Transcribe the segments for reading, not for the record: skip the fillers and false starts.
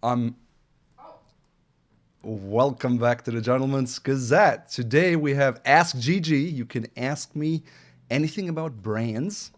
Um, Welcome back to the Gentleman's Gazette. Today we have Ask Gigi. You can ask me anything about brands.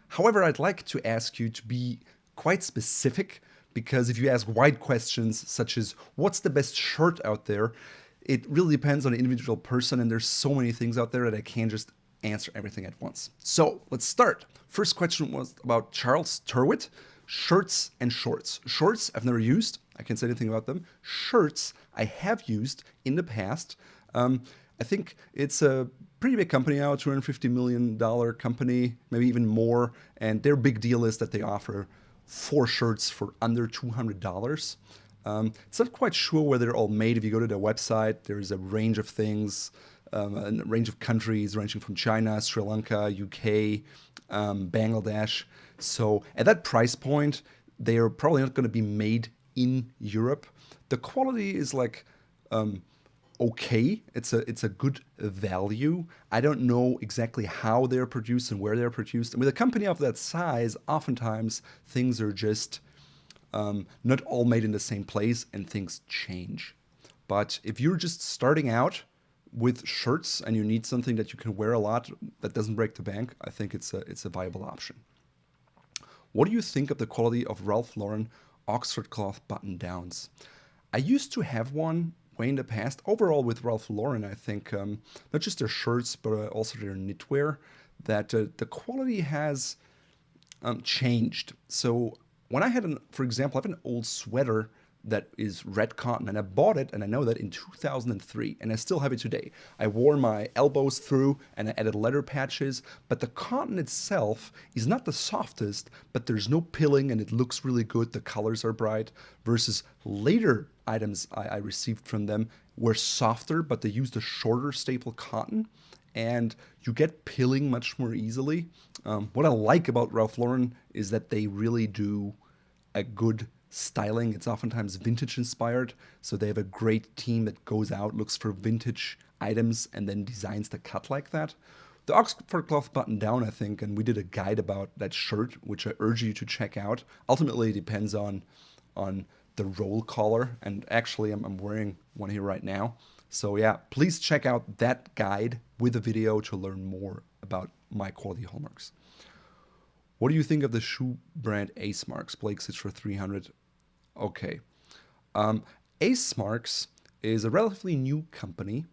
However, I'd like to ask you to be quite specific because if you ask wide questions such as what's the best shirt out there, it really depends on the individual person, and there's so many things out there that I can't just answer everything at once. So let's start. First question was about Charles Tyrwhitt, shirts and shorts. Shorts I've never used. I can't say anything about them. Shirts I have used in the past. I think it's a pretty big company now, $250 million company, maybe even more. And their big deal is that they offer 4 shirts for under $200. It's not quite sure where they're all made. If you go to their website, there's a range of things, a range of countries ranging from China, Sri Lanka, UK, Bangladesh. So at that price point, they are probably not going to be made in Europe. The quality is like okay. It's a good value. I don't know exactly how they're produced and where they're produced. And with a company of that size, oftentimes things are just not all made in the same place and things change. But if you're just starting out with shirts and you need something that you can wear a lot that doesn't break the bank, I think it's a viable option. What do you think of the quality of Ralph Lauren Oxford cloth button downs? I used to have one way in the past. Overall, with Ralph Lauren, I think not just their shirts but also their knitwear, that the quality has changed. So when I had for example, I have an old sweater that is red cotton, and I bought it, and I know that in 2003, and I still have it today. I wore my elbows through, and I added leather patches, but the cotton itself is not the softest, but there's no pilling, and it looks really good. The colors are bright, versus later items I received from them were softer, but they used a shorter staple cotton, and you get pilling much more easily. What I like about Ralph Lauren is that they really do a good styling. It's oftentimes vintage inspired, so they have a great team that goes out, looks for vintage items, and then designs the cut like that. The Oxford cloth button down, I think, and we did a guide about that shirt, which I urge you to check out. Ultimately, it depends on the roll collar, and actually, I'm wearing one here right now. So yeah, please check out that guide with a video to learn more about my quality hallmarks. What do you think of the shoe brand Ace Marks? Blake Stitch for 300. Okay. Ace Marks is a relatively new company,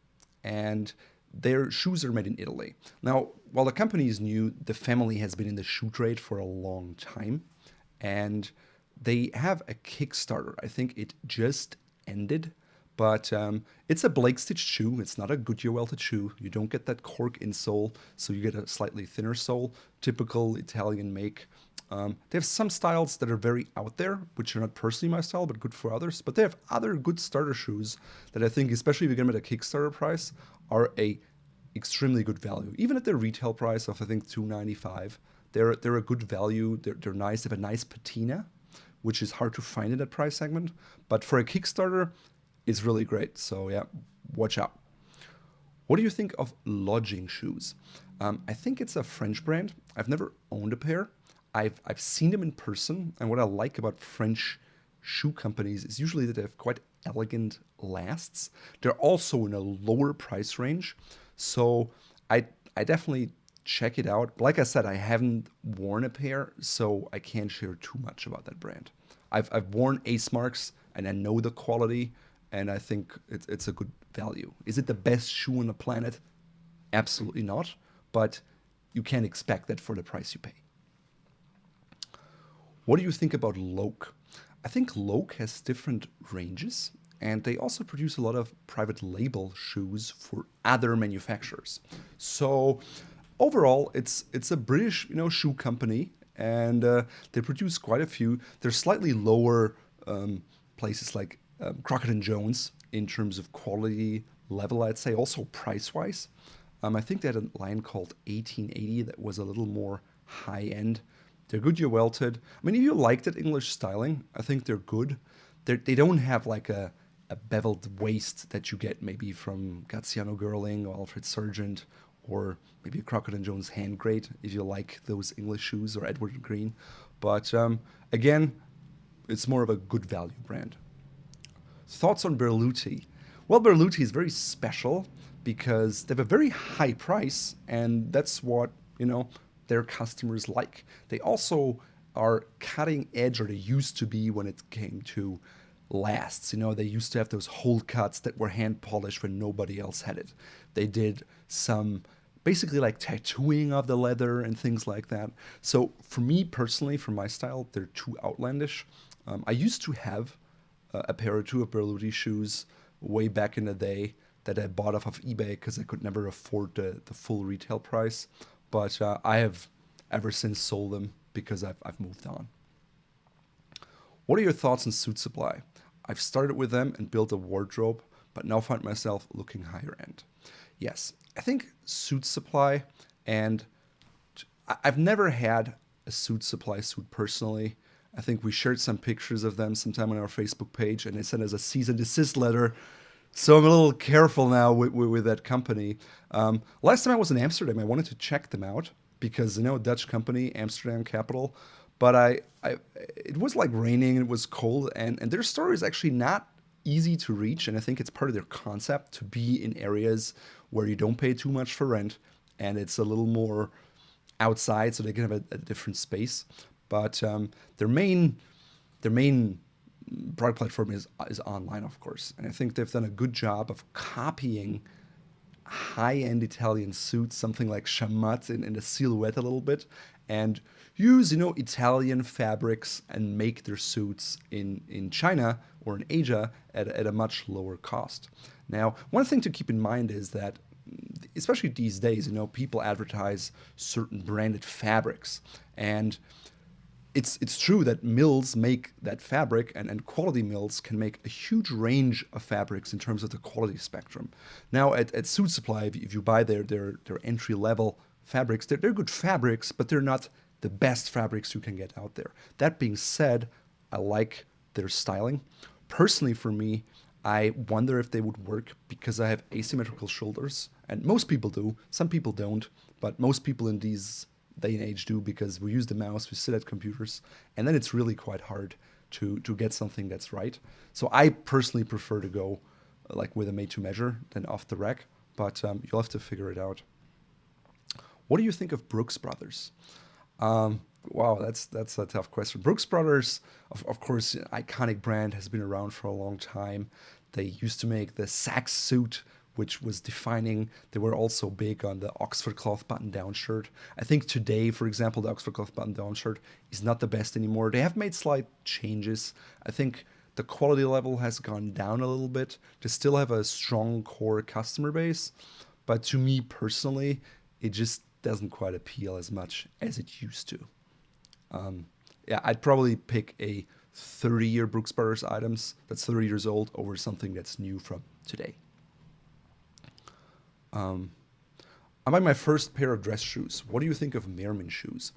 and their shoes are made in Italy. Now, while the company is new, the family has been in the shoe trade for a long time, and they have a Kickstarter. I think it just ended, but it's a Blake Stitch shoe. It's not a Goodyear welted shoe. You don't get that cork insole, so you get a slightly thinner sole, typical Italian make. They have some styles that are very out there, which are not personally my style, but good for others. But they have other good starter shoes that I think, especially if you get them at a Kickstarter price, are a extremely good value. Even at their retail price of I think $295, they're a good value. They're nice. They have a nice patina, which is hard to find in that price segment. But for a Kickstarter, it's really great. So yeah, watch out. What do you think of Lodging shoes? I think it's a French brand. I've never owned a pair. I've seen them in person, and what I like about French shoe companies is usually that they have quite elegant lasts. They're also in a lower price range, so I definitely check it out. Like I said, I haven't worn a pair, so I can't share too much about that brand. I've worn Ace Marks, and I know the quality, and I think it's a good value. Is it the best shoe on the planet? Absolutely not, but you can't expect that for the price you pay. What do you think about Loake? I think Loake has different ranges, and they also produce a lot of private label shoes for other manufacturers. So overall, it's a British shoe company, and they produce quite a few. They're slightly lower places like Crockett Jones in terms of quality level, I'd say, also price wise. I think they had a line called 1880 that was a little more high end. They're Goodyear welted. I mean, if you like that English styling, I think they're good. They don't have like a beveled waist that you get maybe from Graziano Girling or Alfred Sargent or maybe a Crockett Jones hand grade if you like those English shoes, or Edward and Green. But again, it's more of a good value brand. Thoughts on Berluti? Well, Berluti is very special because they have a very high price, and that's what, their customers like. They also are cutting edge, or they used to be when it came to lasts. They used to have those hole cuts that were hand polished when nobody else had it. They did some basically like tattooing of the leather and things like that. So for me personally, for my style, they're too outlandish. I used to have a pair or two of Berluti shoes way back in the day that I bought off of eBay because I could never afford the full retail price. But I have ever since sold them because I've moved on. What are your thoughts on Suitsupply? I've started with them and built a wardrobe, but now find myself looking higher end. Yes, I think Suitsupply, and I've never had a Suitsupply suit personally. I think we shared some pictures of them sometime on our Facebook page, and they sent us a cease and desist letter. So I'm a little careful now with that company. Last time I was in Amsterdam, I wanted to check them out because, Dutch company, Amsterdam capital. But it was like raining, it was cold, and their store is actually not easy to reach. And I think it's part of their concept to be in areas where you don't pay too much for rent, and it's a little more outside, so they can have a different space. But their main product platform is online, of course. And I think they've done a good job of copying high-end Italian suits, something like chamotte in the silhouette a little bit, and use, Italian fabrics and make their suits in China or in Asia at a much lower cost. Now, one thing to keep in mind is that, especially these days, people advertise certain branded fabrics, and it's true that mills make that fabric, and quality mills can make a huge range of fabrics in terms of the quality spectrum. Now, at Suitsupply, if you buy their entry-level fabrics, they're good fabrics, but they're not the best fabrics you can get out there. That being said, I like their styling. Personally, for me, I wonder if they would work because I have asymmetrical shoulders, and most people do. Some people don't, but most people in these day and age do because we use the mouse, we sit at computers, and then it's really quite hard to get something that's right. So I personally prefer to go like with a made-to-measure than off the rack, but you'll have to figure it out. What do you think of Brooks Brothers? Wow, that's a tough question. Brooks Brothers, of course, an iconic brand, has been around for a long time. They used to make the sack suit, which was defining. They were also big on the Oxford cloth button-down shirt. I think today, for example, the Oxford cloth button-down shirt is not the best anymore. They have made slight changes. I think the quality level has gone down a little bit. They still have a strong core customer base, but to me personally, it just doesn't quite appeal as much as it used to. Yeah, I'd probably pick a 30-year Brooks Brothers items that's 30 years old over something that's new from today. I'm buying my first pair of dress shoes. What do you think of Meermin shoes?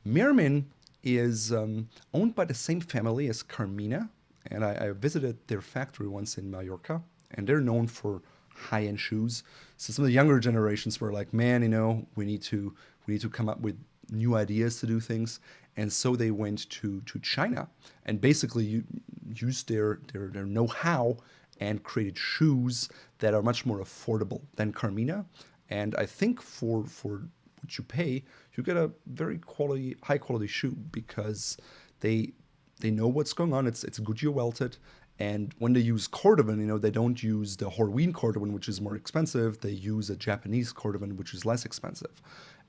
Meermin is owned by the same family as Carmina, and I visited their factory once in Mallorca, and they're known for high-end shoes. So some of the younger generations were like, man, we need to come up with new ideas to do things, and so they went to China and basically used their know-how and created shoes that are much more affordable than Carmina. And I think for what you pay, you get a very high quality shoe because they know what's going on. It's Goodyear welted. And when they use cordovan, they don't use the Horween cordovan, which is more expensive. They use a Japanese cordovan, which is less expensive.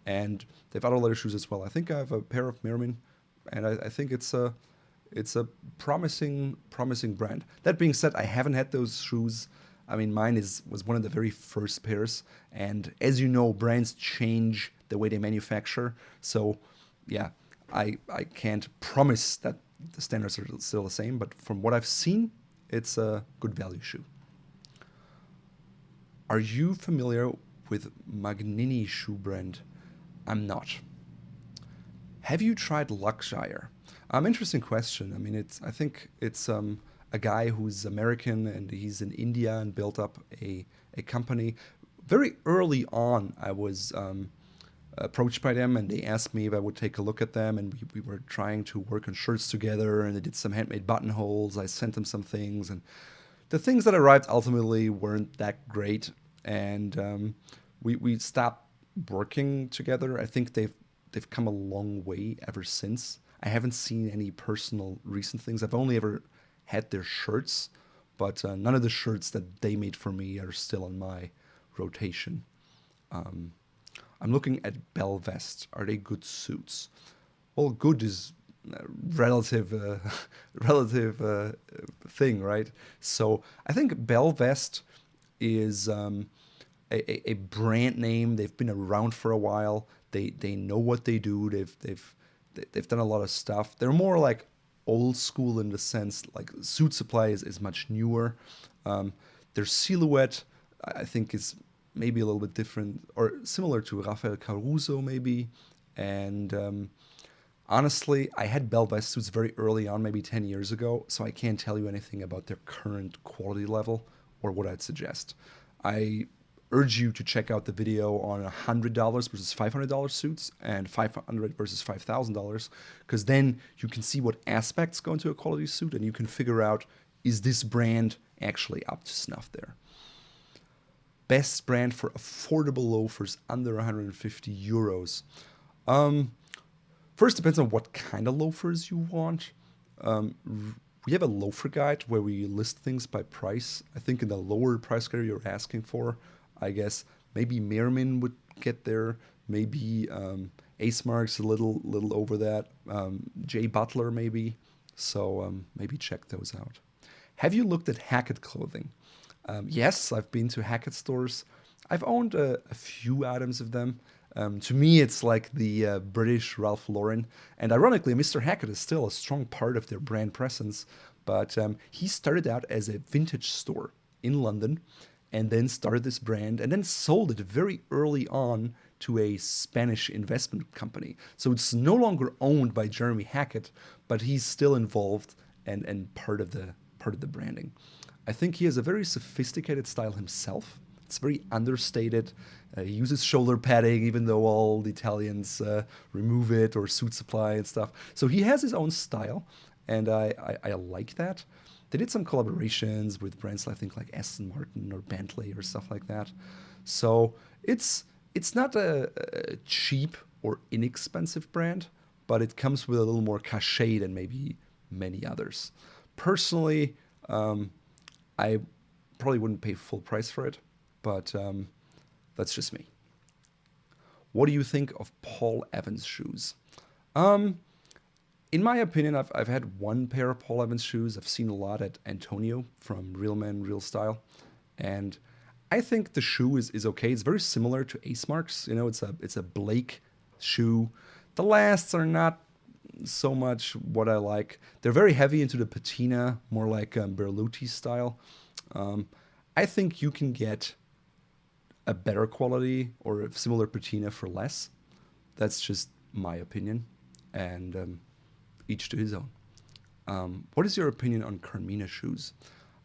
And they've other leather shoes as well. I think I have a pair of Meermin, and I think it's a promising brand. That being said, I haven't had those shoes. I mean, mine was one of the very first pairs. And as you know, brands change the way they manufacture. So, yeah, I can't promise that the standards are still the same. But from what I've seen, it's a good value shoe. Are you familiar with Magninni shoe brand? I'm not. Have you tried Luxire? Interesting question. I mean, I think it's a guy who's American and he's in India and built up a company. very early on, I was approached by them, and they asked me if I would take a look at them, and we were trying to work on shirts together, and they did some handmade buttonholes. I sent them some things, and the things that arrived ultimately weren't that great, and we stopped working together. I think they've come a long way ever since. I haven't seen any personal recent things. I've only ever had their shirts, but none of the shirts that they made for me are still on my rotation. I'm looking at Bell Vest. Are they good suits? Well, good is relative relative thing, right? So I think Bell Vest is a brand name. They've been around for a while. They know what they do. They've done a lot of stuff. They're more like old school in the sense like Suitsupply is much newer. Their silhouette, I think, is maybe a little bit different or similar to Raphael Caruso maybe. And honestly, I had Bell Vest suits very early on, maybe 10 years ago, so I can't tell you anything about their current quality level or what I'd suggest. I urge you to check out the video on $100 versus $500 suits and $500 versus $5,000, because then you can see what aspects go into a quality suit and you can figure out, is this brand actually up to snuff there? Best brand for affordable loafers under 150 euros. First, depends on what kind of loafers you want. We have a loafer guide where we list things by price. I think in the lower price category you're asking for, I guess maybe Meermin would get there. Maybe Ace Mark's a little over that. J Butler maybe. So maybe check those out. Have you looked at Hackett clothing? Yes, I've been to Hackett stores. I've owned a few items of them. To me, it's like the British Ralph Lauren. And ironically, Mr. Hackett is still a strong part of their brand presence. But he started out as a vintage store in London and then started this brand and then sold it very early on to a Spanish investment company. So it's no longer owned by Jeremy Hackett, but he's still involved and part of the branding. I think he has a very sophisticated style himself. It's very understated. He uses shoulder padding, even though all the Italians remove it, or Suitsupply and stuff. So he has his own style, and I like that. They did some collaborations with brands, I think, like Aston Martin or Bentley or stuff like that. So it's not a cheap or inexpensive brand, but it comes with a little more cachet than maybe many others. Personally, I probably wouldn't pay full price for it, but that's just me. What do you think of Paul Evans shoes? In my opinion, I've had one pair of Paul Evans shoes. I've seen a lot at Antonio from Real Men, Real Style. And I think the shoe is okay. It's very similar to Ace Mark's. You know, it's a Blake shoe. The lasts are not so much what I like. They're very heavy into the patina, more like Berluti style. I think you can get a better quality or a similar patina for less. That's just my opinion, and each to his own. What is your opinion on Carmina shoes?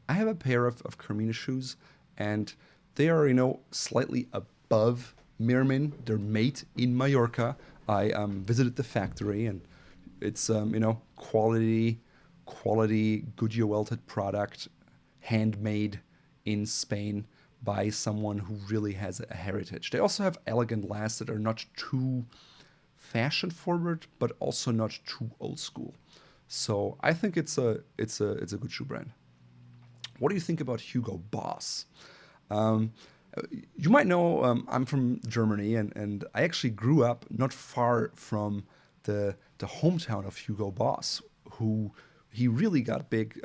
I have a pair of Carmina shoes, and they are, slightly above Meermin. They're made in Mallorca. I visited the factory, and it's quality, Goodyear welted product, handmade in Spain by someone who really has a heritage. They also have elegant lasts that are not too fashion forward, but also not too old school. So I think it's a good shoe brand. What do you think about Hugo Boss? You might know I'm from Germany, and I actually grew up not far from the hometown of Hugo Boss, who he really got big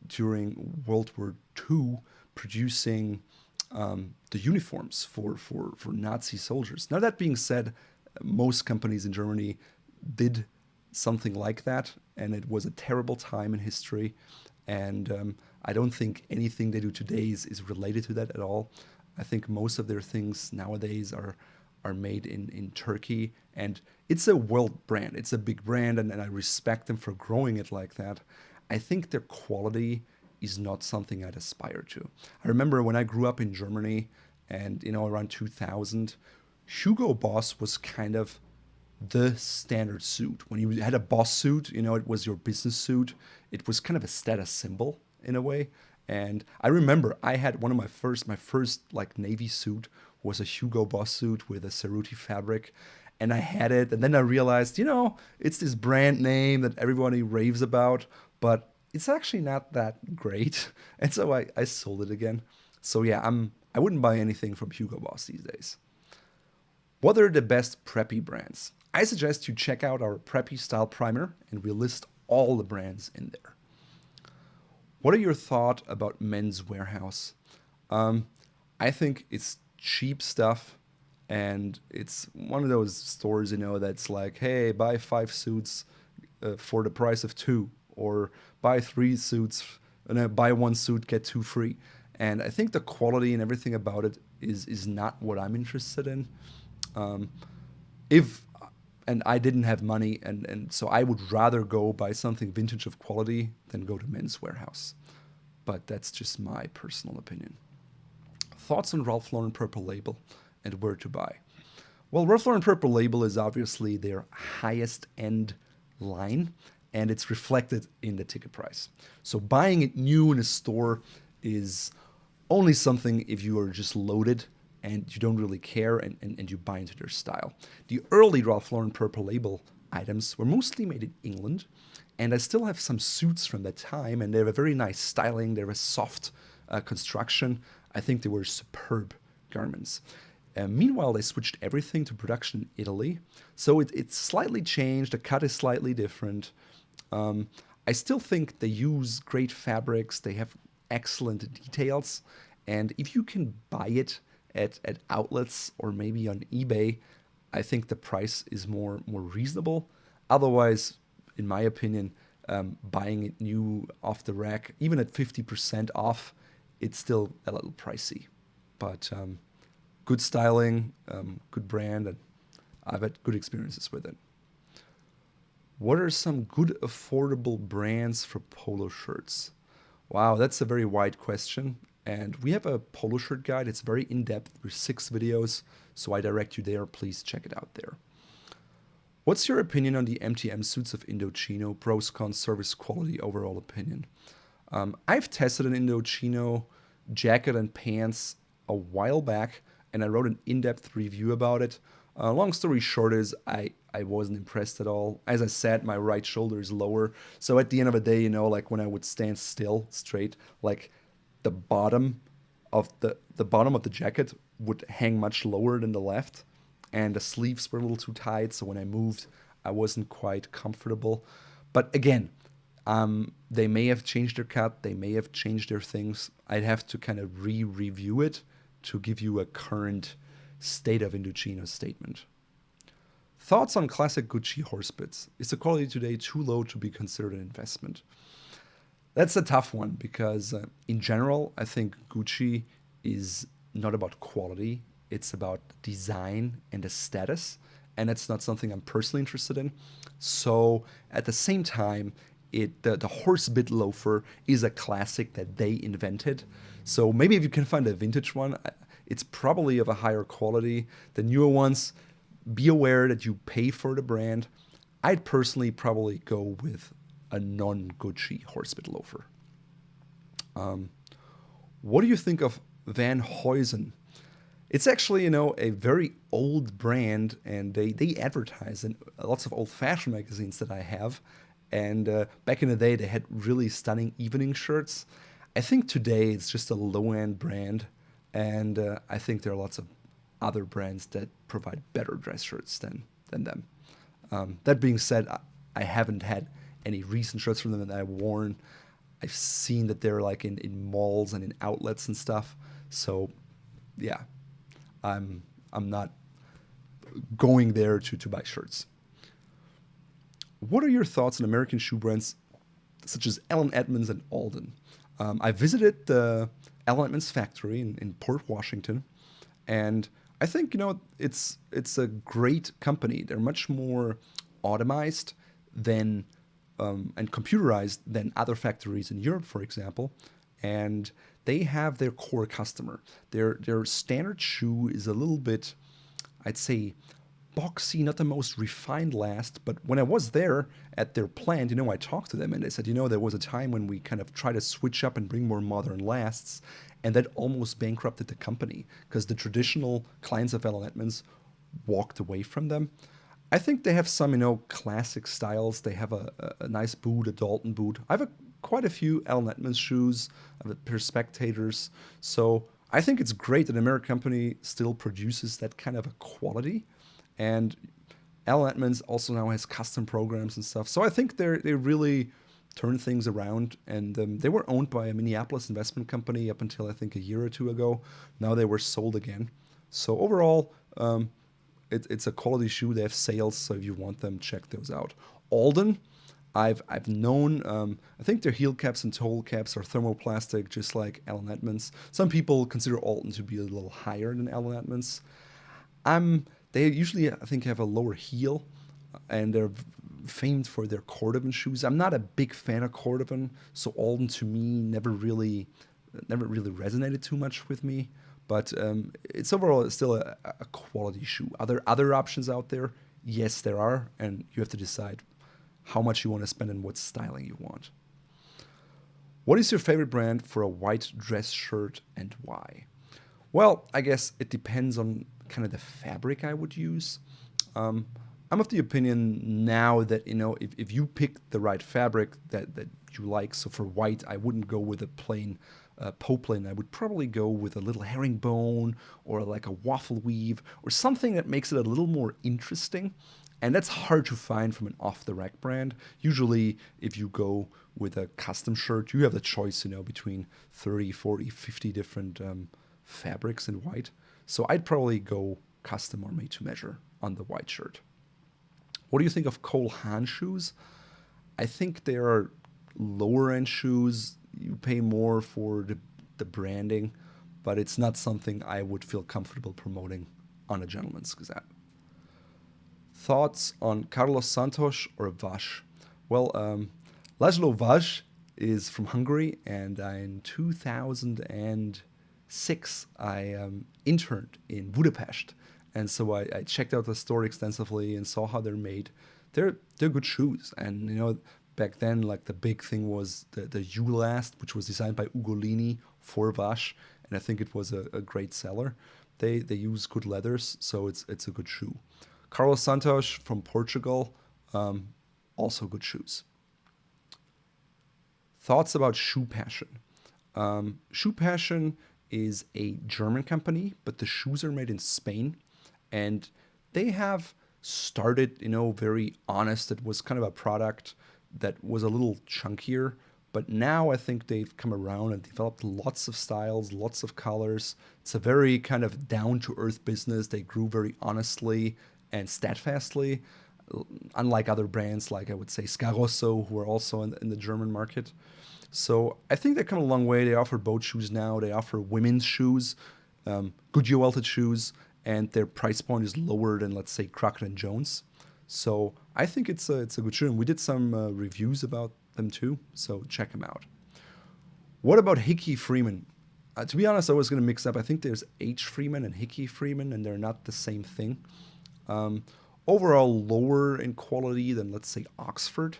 during World War II, producing the uniforms for Nazi soldiers. Now, that being said, most companies in Germany did something like that, and it was a terrible time in history. And I don't think anything they do today is related to that at all. I think most of their things nowadays are made in Turkey, and it's a world brand. It's a big brand, and I respect them for growing it like that. I think their quality is not something I'd aspire to. I remember when I grew up in Germany, And, around 2000, Hugo Boss was kind of the standard suit. When you had a boss suit, it was your business suit. It was kind of a status symbol in a way. And I remember I had one of my first like navy suit was a Hugo Boss suit with a Cerruti fabric. And I had it. And then I realized, it's this brand name that everybody raves about, but it's actually not that great. And so I sold it again. So yeah, I wouldn't buy anything from Hugo Boss these days. What are the best preppy brands? I suggest you check out our preppy style primer, and we list all the brands in there. What are your thoughts about men's Wearhouse? I think it's cheap stuff, and it's one of those stores, that's like, hey, buy 5 suits for the price of 2, or buy 3 suits, and buy 1 suit, get 2 free. And I think the quality and everything about it is not what I'm interested in. And I didn't have money, and so I would rather go buy something vintage of quality than go to men's Wearhouse. But that's just my personal opinion. Thoughts on Ralph Lauren Purple Label and where to buy? Well, Ralph Lauren Purple Label is obviously their highest end line, and it's reflected in the ticket price. So buying it new in a store is only something if you are just loaded and you don't really care and you buy into their style. The early Ralph Lauren Purple Label items were mostly made in England, and I still have some suits from that time, and they have a very nice styling. They have a soft construction. I think they were superb garments. Meanwhile, they switched everything to production in Italy, so it's slightly changed. The cut is slightly different. I still think they use great fabrics. They have excellent details, and if you can buy it at outlets or maybe on eBay, I think the price is more reasonable. Otherwise, in my opinion, buying it new off the rack, even at 50% off, it's still a little pricey. But good styling, good brand, and I've had good experiences with it. What are some good affordable brands for polo shirts? Wow, that's a very wide question. And we have a polo shirt guide. It's very in-depth with 6 videos, so I direct you there. Please check it out there. What's your opinion on the MTM suits of Indochino? Pros, cons, service, quality, overall opinion. I've tested an Indochino jacket and pants a while back, and I wrote an in-depth review about it. Long story short is I wasn't impressed at all. As I said, my right shoulder is lower. So at the end of the day, like when I would stand still straight, like the bottom of the jacket would hang much lower than the left, and the sleeves were a little too tight, so when I moved, I wasn't quite comfortable. But again, they may have changed their cut, they may have changed their things. I'd have to kind of review it to give you a current state of Indochino's statement. Thoughts on classic Gucci horse bits? Is the quality today too low to be considered an investment? That's a tough one because in general, I think Gucci is not about quality. It's about design and aesthetics, and it's not something I'm personally interested in. So at the same time, the horse bit loafer is a classic that they invented. So maybe if you can find a vintage one, it's probably of a higher quality. The newer ones, be aware that you pay for the brand. I'd personally probably go with a non-Gucci horsebit loafer. What do you think of Van Heusen? It's actually, a very old brand, and they advertise in lots of old-fashioned magazines that I have. And back in the day, they had really stunning evening shirts. I think today it's just a low-end brand, and I think there are lots of other brands that provide better dress shirts than them. That being said, I haven't had any recent shirts from them that I've worn. I've seen that they're like in malls and in outlets and stuff. So, yeah, I'm not going there to buy shirts. What are your thoughts on American shoe brands such as Allen Edmonds and Alden? I visited the Allen Edmonds factory in Port Washington, and I think it's a great company. They're much more automized than and computerized than other factories in Europe, for example. and they have their core customer. Their standard shoe is a little bit, I'd say, boxy, not the most refined last, but when I was there at their plant, I talked to them and they said, there was a time when we kind of tried to switch up and bring more modern lasts, and that almost bankrupted the company because the traditional clients of Allen Edmonds walked away from them. I think they have some, classic styles. They have a nice boot, a Dalton boot. I have quite a few Allen Edmonds shoes. I have a pair of Spectators. So I think it's great that an American company still produces that kind of a quality. And Allen Edmonds also now has custom programs and stuff. So I think they really turn things around. And they were owned by a Minneapolis investment company up until I think a year or two ago. Now they were sold again. So overall, it's a quality shoe. They have sales, so if you want them, check those out. Alden, I've known. I think their heel caps and toe caps are thermoplastic, just like Allen Edmonds. Some people consider Alden to be a little higher than Allen Edmonds. They usually, I think, have a lower heel, and they're famed for their cordovan shoes. I'm not a big fan of cordovan, so Alden to me never really resonated too much with me. But it's overall still a quality shoe. Are there other options out there? Yes, there are, and you have to decide how much you want to spend and what styling you want. What is your favorite brand for a white dress shirt and why? Well, I guess it depends on kind of the fabric I would use. I'm of the opinion now that, if you pick the right fabric that you like, so for white, I wouldn't go with a plain poplin. I would probably go with a little herringbone or like a waffle weave or something that makes it a little more interesting. And that's hard to find from an off-the-rack brand. Usually, if you go with a custom shirt, you have the choice, between 30, 40, 50 different fabrics in white. So I'd probably go custom or made to measure on the white shirt. What do you think of Cole Haan shoes? I think they are lower end shoes. You pay more for the branding, but it's not something I would feel comfortable promoting on a Gentleman's Gazette. Thoughts on Carlos Santos or Vass? Well, Laszlo Vass is from Hungary, and in 2006 I interned in Budapest, and so I checked out the store extensively and saw how they're made. They're good shoes, and back then like the big thing was the U-Last, which was designed by Ugolini for Vass, and I think it was a great seller. They use good leathers, so it's a good shoe. Carlos Santos from Portugal, also good shoes. Thoughts about shoepassion? Shoepassion is a German company, but the shoes are made in Spain, and they have started, very honest. It was kind of a product that was a little chunkier, but now I think they've come around and developed lots of styles, lots of colors. It's a very kind of down-to-earth business. They grew very honestly and steadfastly, unlike other brands like I would say Scarosso, who are also in the German market. So I think they've come a long way. They offer boat shoes now. They offer women's shoes, Goodyear welted shoes, and their price point is lower than, let's say, Crockett Jones. So I think it's a good shoe, and we did some reviews about them too, so check them out. What about Hickey Freeman? To be honest, I was going to mix up. I think there's H. Freeman and Hickey Freeman, and they're not the same thing. Overall, lower in quality than, let's say, Oxford,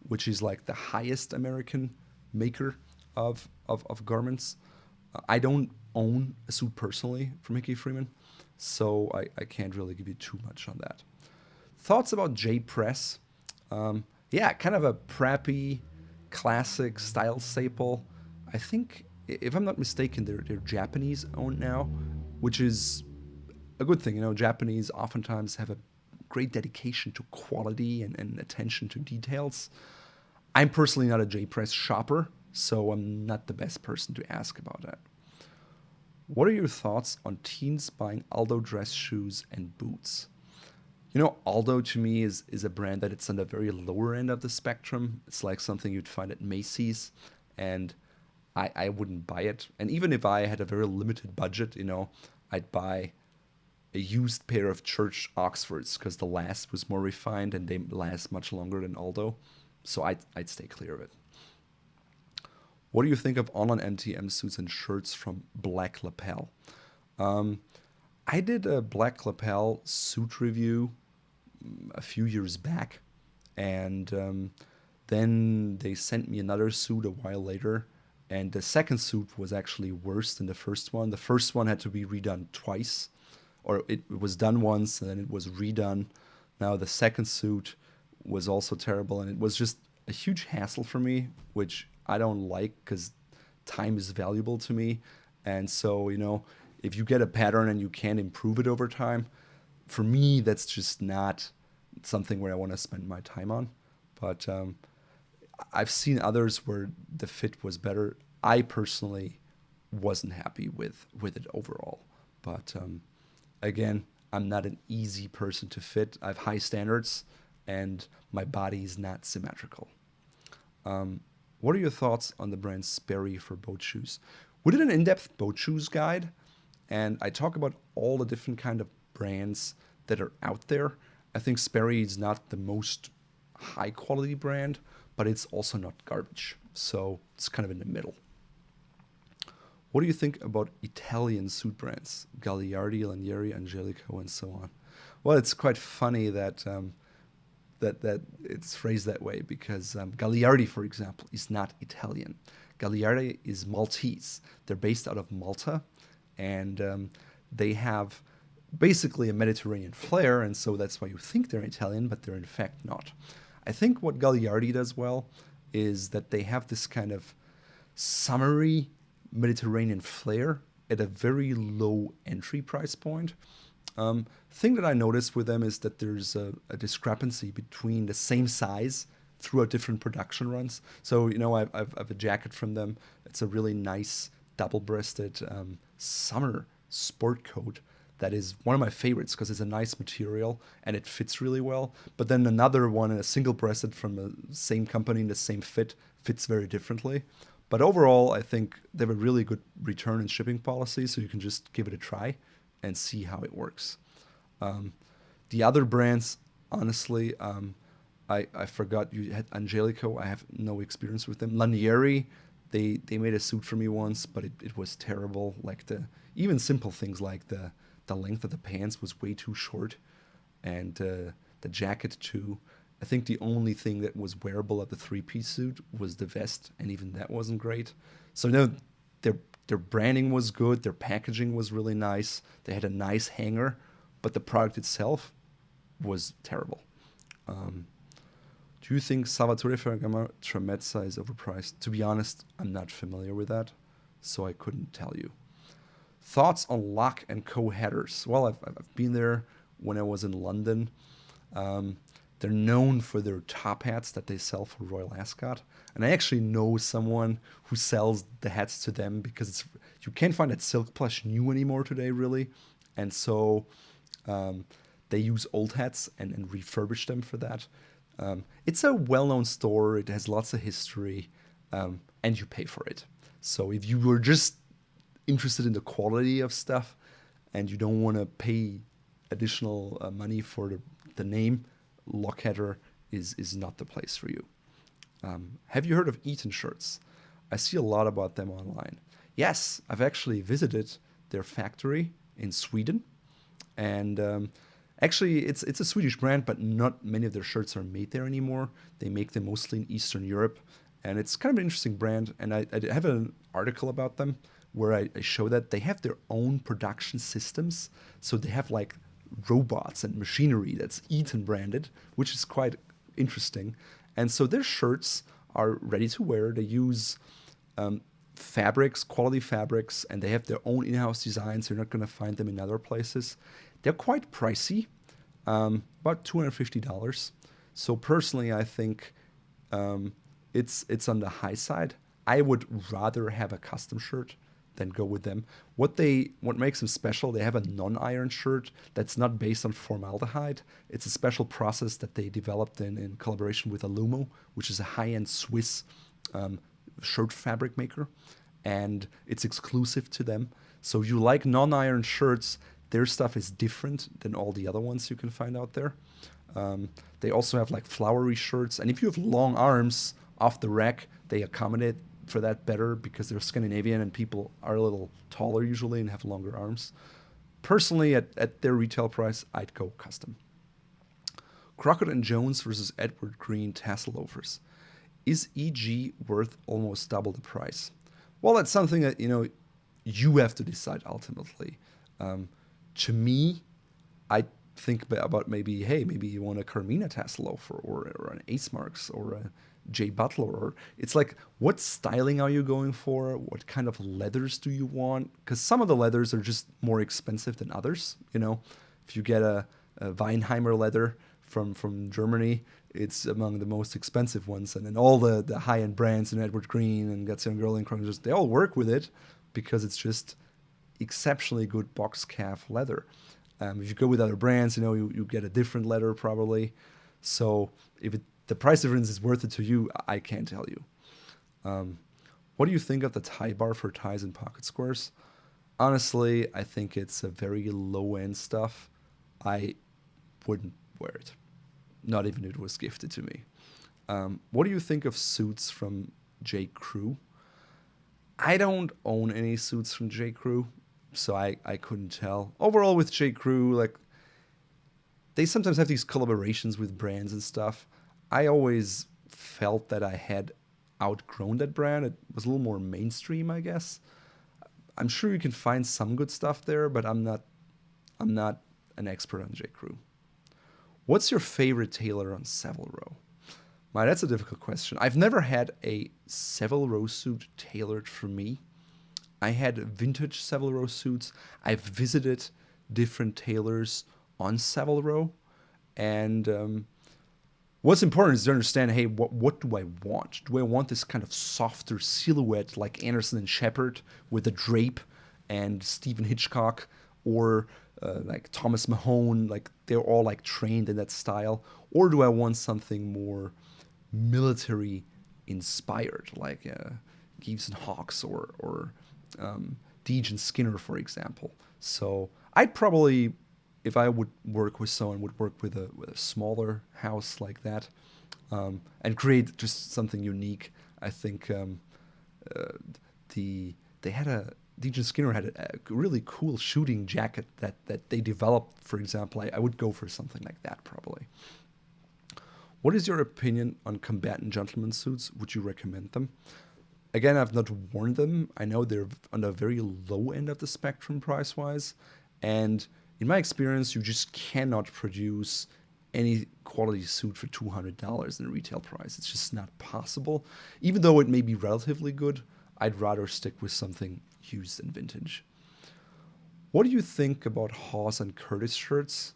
which is like the highest American maker of garments. I don't own a suit personally from Hickey Freeman, so I can't really give you too much on that. Thoughts about J Press? Yeah, kind of a preppy, classic style staple. I think, if I'm not mistaken, they're Japanese owned now, which is a good thing. Japanese oftentimes have a great dedication to quality and attention to details. I'm personally not a J Press shopper, so I'm not the best person to ask about that. What are your thoughts on teens buying Aldo dress shoes and boots? Aldo to me is a brand that it's on the very lower end of the spectrum. It's like something you'd find at Macy's, and I wouldn't buy it. And even if I had a very limited budget, I'd buy a used pair of church Oxfords because the last was more refined and they last much longer than Aldo. So I'd stay clear of it. What do you think of online MTM suits and shirts from Black Lapel? I did a Black Lapel suit review a few years back, and then they sent me another suit a while later, and the second suit was actually worse than the first one. The first one had to be redone twice, or it was done once and then it was redone. Now the second suit was also terrible, and it was just a huge hassle for me, which I don't like because time is valuable to me. And so, if you get a pattern and you can't improve it over time, for me, that's just not something where I want to spend my time on. But I've seen others where the fit was better. I personally wasn't happy with it overall. But again, I'm not an easy person to fit. I have high standards, and my body is not symmetrical. What are your thoughts on the brand Sperry for boat shoes? We did an in-depth boat shoes guide, and I talk about all the different kind of brands that are out there. I think Sperry is not the most high-quality brand, but it's also not garbage. So it's kind of in the middle. What do you think about Italian suit brands? Gagliardi, Lanieri, Angelico, and so on. Well, it's quite funny that that it's phrased that way because Gagliardi, for example, is not Italian. Gagliardi is Maltese. They're based out of Malta, and they have basically a Mediterranean flair, and so that's why you think they're Italian, but they're in fact not. I think what Gagliardi does well is that they have this kind of summery Mediterranean flair at a very low entry price point. Thing that I noticed with them is that there's a discrepancy between the same size throughout different production runs. So, I have a jacket from them. It's a really nice double-breasted summer sport coat that is one of my favorites because it's a nice material and it fits really well. But then another one, a single-breasted from the same company in the same fit, fits very differently. But overall, I think they have a really good return and shipping policy, so you can just give it a try and see how it works. The other brands, honestly, I forgot you had Angelico. I have no experience with them. Lanieri, they made a suit for me once, but it was terrible. Like even simple things like the length of the pants was way too short, and the jacket too. I think the only thing that was wearable of the three-piece suit was the vest, and even that wasn't great. So their branding was good, their packaging was really nice, they had a nice hanger, but the product itself was terrible. Do you think Salvatore Ferragamo Tramezza is overpriced? To be honest, I'm not familiar with that, so I couldn't tell you. Thoughts on Loake & Co. headers? Well, I've been there when I was in London. They're known for their top hats that they sell for Royal Ascot. And I actually know someone who sells the hats to them because you can't find that silk plush new anymore today, really. And so they use old hats and refurbish them for that. It's a well-known store. It has lots of history, and you pay for it. So if you were just interested in the quality of stuff and you don't want to pay additional money for the name, Loake is not the place for you. Have you heard of Eton Shirts? I see a lot about them online. Yes, I've actually visited their factory in Sweden, and actually it's a Swedish brand, but not many of their shirts are made there anymore. They make them mostly in Eastern Europe, and it's kind of an interesting brand. And I have an article about them where I show that they have their own production systems, so they have like robots and machinery that's Eton branded, which is quite interesting. And so their shirts are ready to wear. They use fabrics, quality fabrics, and they have their own in-house designs. You're not going to find them in other places. They're quite pricey, about $250. So personally, I think it's on the high side. I would rather have a custom shirt than go with them. What makes them special, they have a non-iron shirt that's not based on formaldehyde. It's a special process that they developed in collaboration with Alumo, which is a high-end Swiss shirt fabric maker, and it's exclusive to them. So if you like non-iron shirts, their stuff is different than all the other ones you can find out there. They also have like flowery shirts, and if you have long arms off the rack, they accommodate for that better because they're Scandinavian and people are a little taller usually and have longer arms. Personally, at their retail price, I'd go custom. Crockett Jones versus Edward Green tassel loafers. Is EG worth almost double the price? Well, that's something that, you have to decide ultimately. To me, I think about maybe you want a Carmina tassel loafer or an Ace Marks or a J Butler. Or it's like, what styling are you going for? What kind of leathers do you want? Because some of the leathers are just more expensive than others. If you get a Weinheimer leather from Germany, it's among the most expensive ones. And then all the high-end brands and Edward Green and Gazette and Crockett, they all work with it because it's just exceptionally good box calf leather. If you go with other brands, you get a different leather probably. So if the price difference is worth it to you, I can't tell you. What do you think of the tie bar for ties and pocket squares? Honestly, I think it's a very low-end stuff. I wouldn't wear it. Not even if it was gifted to me. What do you think of suits from J. Crew? I don't own any suits from J. Crew, so I couldn't tell. Overall with J. Crew, like, they sometimes have these collaborations with brands and stuff. I always felt that I had outgrown that brand. It was a little more mainstream, I guess. I'm sure you can find some good stuff there, but I'm not an expert on J. Crew. What's your favorite tailor on Savile Row? That's a difficult question. I've never had a Savile Row suit tailored for me. I had vintage Savile Row suits. I've visited different tailors on Savile Row. And what's important is to understand, hey, what do I want? Do I want this kind of softer silhouette like Anderson and Shepard with a drape and Stephen Hitchcock, or like Thomas Mahone, like they're all like trained in that style? Or do I want something more military inspired, like Gives and Hawks or Deej and Skinner, for example? So I'd probably, if I would work with someone, would work with a smaller house like that, and create just something unique. I think Deej and Skinner had a really cool shooting jacket that they developed, for example. I would go for something like that probably. What is your opinion on combatant gentleman suits? Would you recommend them? Again, I've not worn them. I know they're on the very low end of the spectrum price-wise. And in my experience, you just cannot produce any quality suit for $200 in retail price. It's just not possible. Even though it may be relatively good, I'd rather stick with something used and vintage. What do you think about Hawes and Curtis shirts?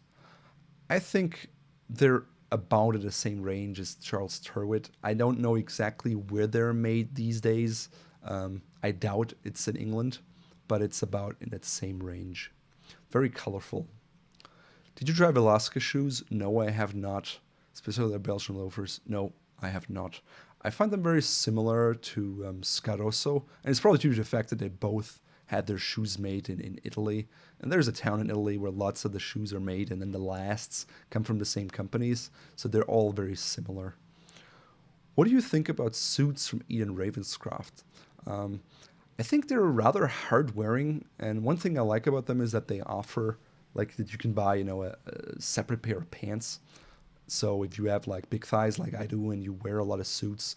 I think they're about at the same range as Charles Tyrwhitt. I don't know exactly where they're made these days. I doubt it's in England, but it's about in that same range. Very colorful. Did you try Velasquez shoes? No, I have not. Specifically the Belgian Loafers. No, I have not. I find them very similar to Scarosso, and it's probably due to the fact that they both had their shoes made in Italy. And there's a town in Italy where lots of the shoes are made, and then the lasts come from the same companies, so they're all very similar. What do you think about suits from Ede Ravenscroft? I think they're rather hard wearing, and one thing I like about them is that they offer, like, that you can buy, a separate pair of pants. So if you have like big thighs like I do and you wear a lot of suits,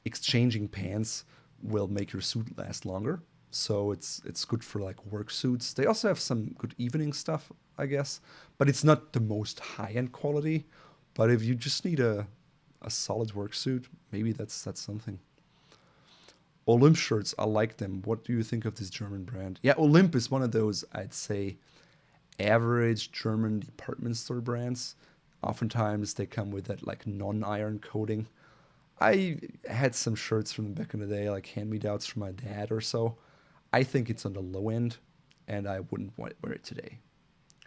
exchanging pants will make your suit last longer. So it's good for like work suits. They also have some good evening stuff, I guess, but it's not the most high-end quality. But if you just need a solid work suit, maybe that's something. Olymp shirts, I like them. What do you think of this German brand? Yeah, Olymp is one of those, I'd say, average German department store brands. Oftentimes they come with that like non-iron coating. I had some shirts from back in the day, like hand-me-downs from my dad or so. I think it's on the low end, and I wouldn't wear it today.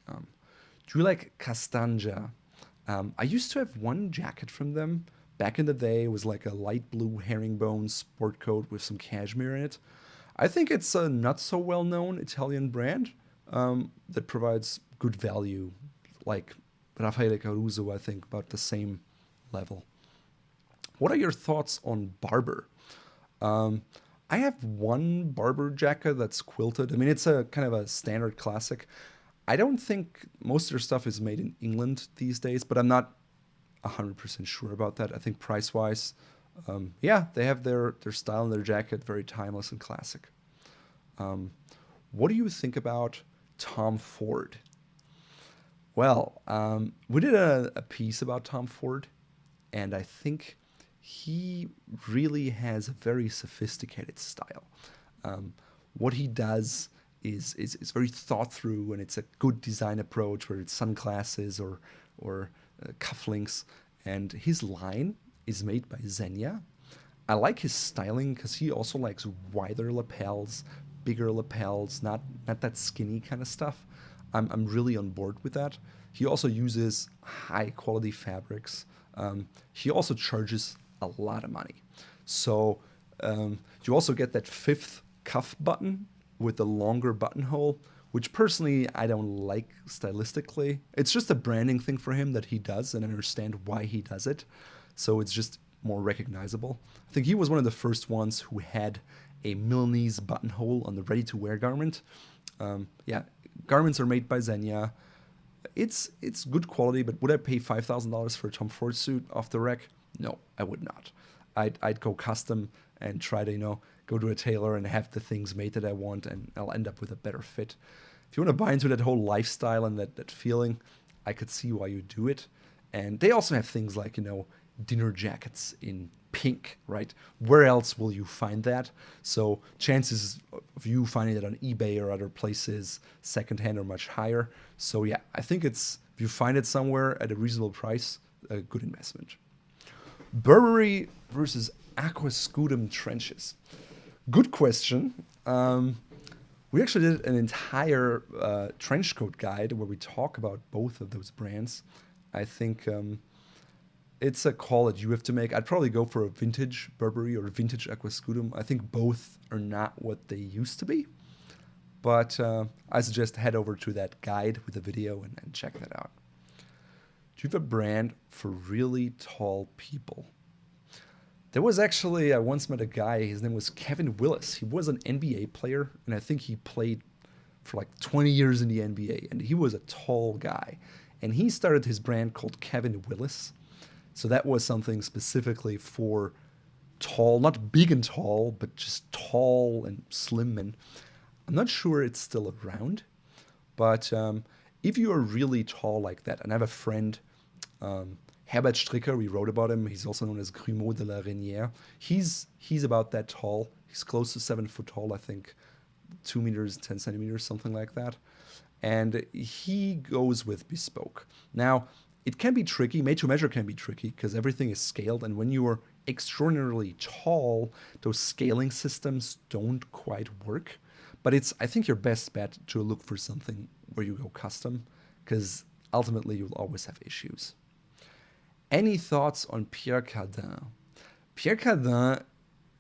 Do you like Castanja? I used to have one jacket from them. Back in the day, it was like a light blue herringbone sport coat with some cashmere in it. I think it's a not so well-known Italian brand that provides good value, like Raffaele Caruso, I think, about the same level. What are your thoughts on Barber? I have one Barber jacket that's quilted. I mean, it's a kind of a standard classic. I don't think most of their stuff is made in England these days, but I'm not 100% sure about that. I think price wise, yeah, they have their style and their jacket, very timeless and classic. What do you think about Tom Ford? Well, we did a piece about Tom Ford, and I think he really has a very sophisticated style. Um, what he does is very thought through, and it's a good design approach, whether it's sunglasses or cufflinks. And his line is made by Xenia. I like his styling because he also likes wider lapels, bigger lapels, not that skinny kind of stuff. I'm really on board with that. He also uses high quality fabrics. He also charges a lot of money. So you also get that fifth cuff button with the longer buttonhole, which personally I don't like stylistically. It's just a branding thing for him that he does, and I understand why he does it. So it's just more recognizable. I think he was one of the first ones who had a Milanese buttonhole on the ready-to-wear garment. Yeah, garments are made by Xenia. It's good quality, but would I pay $5,000 for a Tom Ford suit off the rack? No, I would not. I'd go custom and try to go to a tailor and have the things made that I want, and I'll end up with a better fit. If you want to buy into that whole lifestyle and that feeling, I could see why you do it. And they also have things like dinner jackets in pink, right? Where else will you find that? So chances of you finding it on eBay or other places secondhand are much higher. So yeah, I think if you find it somewhere at a reasonable price, a good investment. Burberry versus Aquascutum trenches. Good question. We actually did an entire trench coat guide where we talk about both of those brands. I think it's a call that you have to make. I'd probably go for a vintage Burberry or a vintage Aquascutum. I think both are not what they used to be. But I suggest head over to that guide with the video and check that out. Do you have a brand for really tall people? There was actually, I once met a guy, his name was Kevin Willis. He was an NBA player, and I think he played for like 20 years in the NBA, and he was a tall guy. And he started his brand called Kevin Willis. So that was something specifically for tall, not big and tall, but just tall and slim men. I'm not sure it's still around, but if you are really tall like that, and I have a friend, Herbert Stricker, we wrote about him. He's also known as Grumeau de la Reynière. He's about that tall. He's close to 7 foot tall, I think, 2 meters, 10 centimeters, something like that. And he goes with bespoke. Now, it can be tricky. Made to measure can be tricky because everything is scaled. And when you are extraordinarily tall, those scaling systems don't quite work. But it's, I think, your best bet to look for something where you go custom, because ultimately you'll always have issues. Any thoughts on Pierre Cardin? Pierre Cardin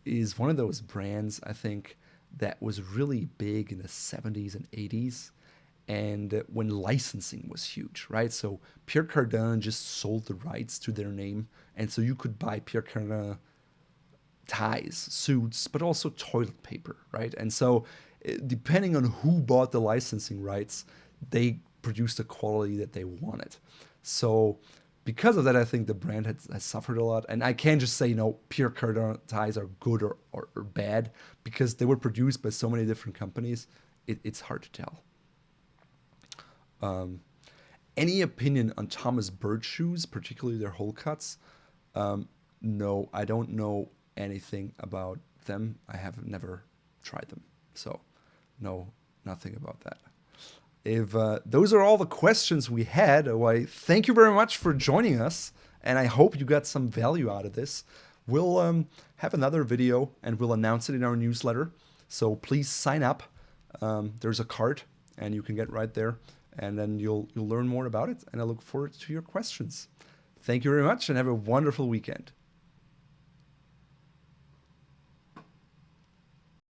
is one of those brands, I think, that was really big in the 70s and 80s, and when licensing was huge, right? So Pierre Cardin just sold the rights to their name, and so you could buy Pierre Cardin ties, suits, but also toilet paper, right? And so depending on who bought the licensing rights, they produced the quality that they wanted. So because of that, I think the brand has suffered a lot. And I can't just say, Pierre Cardin ties are good or bad, because they were produced by so many different companies. It's hard to tell. Any opinion on Thomas Bird shoes, particularly their hole cuts? No, I don't know anything about them. I have never tried them. So no, nothing about that. If those are all the questions we had, I thank you very much for joining us, and I hope you got some value out of this. We'll have another video, and we'll announce it in our newsletter. So please sign up. There's a card, and you can get right there, and then you'll learn more about it. And I look forward to your questions. Thank you very much, and have a wonderful weekend.